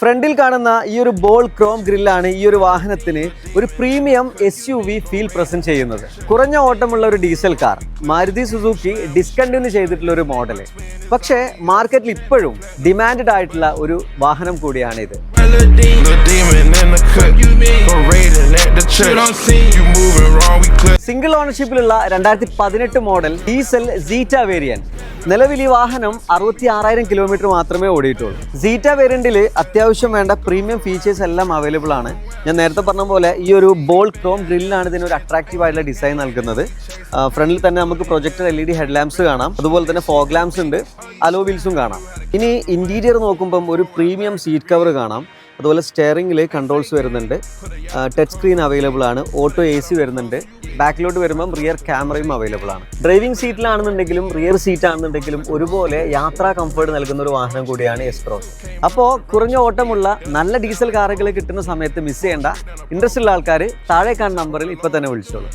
ഫ്രണ്ടിൽ കാണുന്ന ഈ ഒരു ബോൾ ക്രോം ഗ്രില്ലാണ് ഈ ഒരു വാഹനത്തിന് ഒരു പ്രീമിയം SUV ഫീൽ പ്രസന്റ് ചെയ്യുന്നത്. കുറഞ്ഞ ഓട്ടമുള്ള ഒരു diesel car, Maruti Suzuki discontinue ചെയ്തിട്ടുള്ള ഒരു മോഡല്. പക്ഷേ മാർക്കറ്റിൽ ഇപ്പോഴും ഡിമാൻഡഡ് ആയിട്ടുള്ള ഒരു വാഹനം കൂടിയാണ് ഇത്. സിംഗിൾ ഓണർഷിപ്പിലുള്ള 2018 മോഡൽ ഡീസൽ സീറ്റ വേരിയന്റ്. നിലവിൽ ഈ വാഹനം 66,000 കിലോമീറ്റർ മാത്രമേ ഓടിയിട്ടുള്ളൂ. സീറ്റ വേരിയന്റിൽ അത്യാവശ്യം വേണ്ട പ്രീമിയം ഫീച്ചേഴ്സ് എല്ലാം അവൈലബിൾ ആണ്. ഞാൻ നേരത്തെ പറഞ്ഞ പോലെ ഈ ഒരു ബോൾ ക്രോം ഗ്രില്ലാണ് ഇതിനൊരു അട്രാക്റ്റീവ് ആയിട്ടുള്ള ഡിസൈൻ നൽകുന്നത്. ഫ്രണ്ടിൽ തന്നെ നമുക്ക് പ്രൊജക്ടർ LED ഹെഡ് ലാംപ്സ് കാണാം, അതുപോലെ തന്നെ ഫോഗ് ലാംപ്സ് ഉണ്ട്, അലോ വീൽസും കാണാം. ഇനി ഇന്റീരിയർ നോക്കുമ്പം ഒരു പ്രീമിയം സീറ്റ് കവർ കാണാം, അതുപോലെ സ്റ്റിയറിംഗിൽ കൺട്രോൾസ് വരുന്നുണ്ട്, ടച്ച് സ്ക്രീൻ അവൈലബിൾ ആണ്, ഓട്ടോ AC വരുന്നുണ്ട്. ബാക്കിലോട്ട് വരുമ്പം റിയർ ക്യാമറയും അവൈലബിൾ ആണ്. ഡ്രൈവിംഗ് സീറ്റിലാണെന്നുണ്ടെങ്കിലും റിയർ സീറ്റ് ആണെന്നുണ്ടെങ്കിലും ഒരുപോലെ യാത്രാ കംഫർട്ട് നൽകുന്ന ഒരു വാഹനം കൂടിയാണ് എസ്-ക്രോസ്. അപ്പോൾ കുറഞ്ഞ ഓട്ടമുള്ള നല്ല ഡീസൽ കാറുകൾ കിട്ടുന്ന സമയത്ത് മിസ് ചെയ്യേണ്ട. ഇൻട്രസ്റ്റ് ഉള്ള ആൾക്കാർ താഴെ കാണുന്ന നമ്പറിൽ ഇപ്പോൾ തന്നെ വിളിച്ചോളൂ.